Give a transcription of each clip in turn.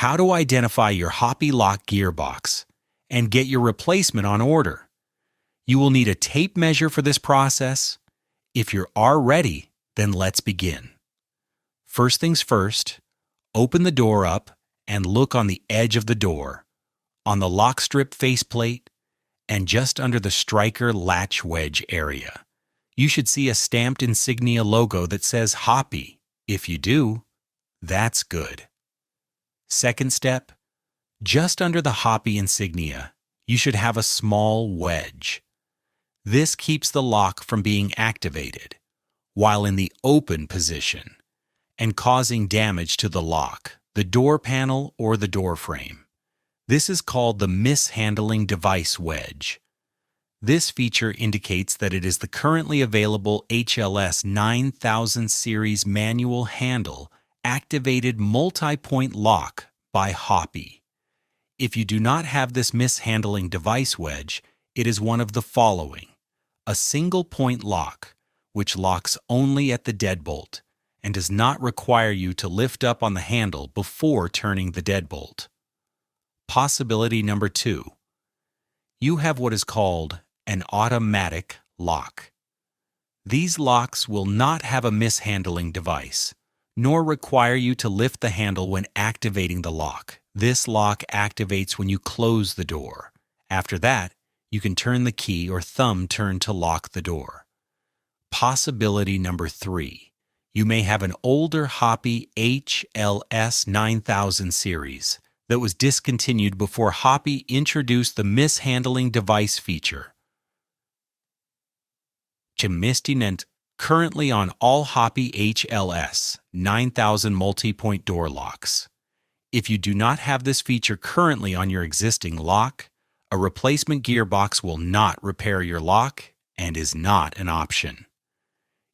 how to identify your Hoppe lock gearbox and get your replacement on order. You will need a tape measure for this process. If you are ready, then let's begin. First things first, open the door up and look on the edge of the door, on the lock strip faceplate, and just under the striker latch wedge area. You should see a stamped insignia logo that says Hoppe. If you do, that's good. Second step, just under the Hoppe insignia, you should have a small wedge. This keeps the lock from being activated while in the open position and causing damage to the lock, the door panel, or the door frame. This is called the mishandling device wedge. This feature indicates that it is the currently available HLS 9000 series manual handle activated multi-point lock by Hoppe. If you do not have this mishandling device wedge, it is one of the following: a single point lock, which locks only at the deadbolt and does not require you to lift up on the handle before turning the deadbolt. Possibility number 2. You have what is called an automatic lock. These locks will not have a mishandling device, nor require you to lift the handle when activating the lock. This lock activates when you close the door. After that, you can turn the key or thumb turn to lock the door. Possibility number 3. You may have an older Hoppe HLS 9000 series that was discontinued before Hoppe introduced the mishandling device feature. Currently on all Hoppe HLS 9000 multi-point door locks. If you do not have this feature currently on your existing lock, a replacement gearbox will not repair your lock and is not an option.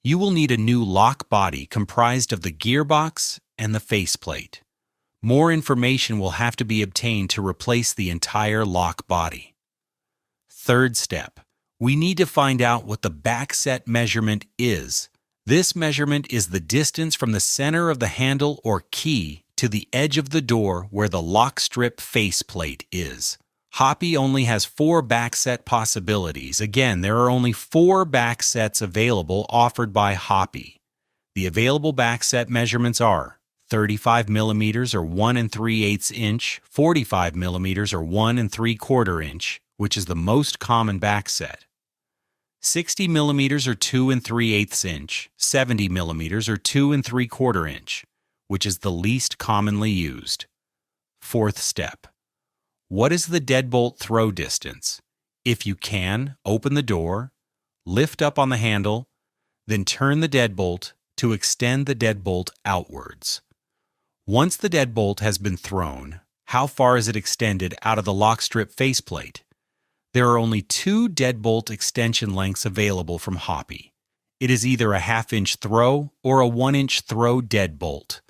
You will need a new lock body comprised of the gearbox and the faceplate. More information will have to be obtained to replace the entire lock body. Third step, we need to find out what the backset measurement is. This measurement is the distance from the center of the handle or key to the edge of the door where the lock strip faceplate is. Hoppe only has 4 backset possibilities. Again, there are only 4 backsets available offered by Hoppe. The available backset measurements are 35 millimeters or 1 3/8 inch, 45 millimeters or 1 3/4 inch, which is the most common backset, 60 millimeters or 2 3/8 inch, 70 millimeters or 2 3/4 inch, which is the least commonly used. Fourth step. What is the deadbolt throw distance? If you can, open the door, lift up on the handle, then turn the deadbolt to extend the deadbolt outwards. Once the deadbolt has been thrown, how far is it extended out of the lock strip faceplate? There are only 2 deadbolt extension lengths available from Hoppe. It is either a 1/2 inch throw or a 1 inch throw deadbolt.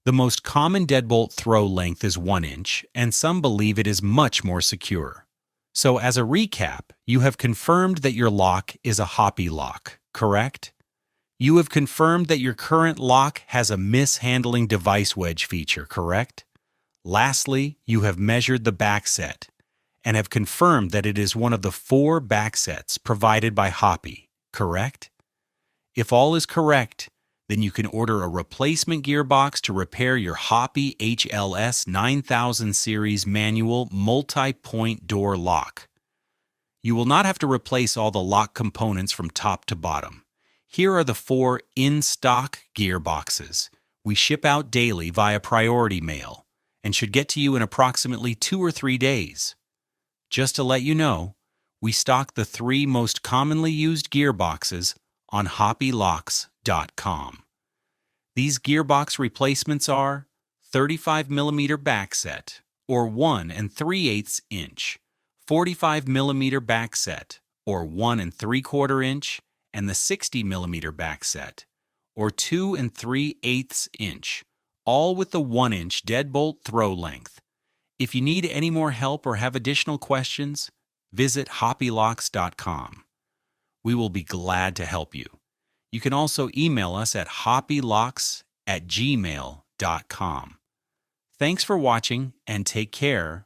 The most common deadbolt throw length is 1 inch, and some believe it is much more secure. So as a recap, you have confirmed that your lock is a Hoppe lock, correct? You have confirmed that your current lock has a mishandling device wedge feature, correct? Lastly, you have measured the backset and have confirmed that it is one of the 4 backsets provided by Hoppe, correct? If all is correct, then you can order a replacement gearbox to repair your Hoppe HLS 9000 series manual multi-point door lock. You will not have to replace all the lock components from top to bottom. Here are the 4 in-stock gearboxes. We ship out daily via priority mail and should get to you in approximately 2 or 3 days. Just to let you know, we stock the 3 most commonly used gearboxes on hoppelocks.com. These gearbox replacements are 35 millimeter backset or 1 3/8 inch, 45 millimeter backset or 1 3/4 inch, and the 60 millimeter backset or 2 3/8 inch, all with the 1 inch deadbolt throw length. If you need any more help or have additional questions, visit hoppelocks.com. We will be glad to help you. You can also email us at hoppelocks@gmail.com. Thanks for watching and take care.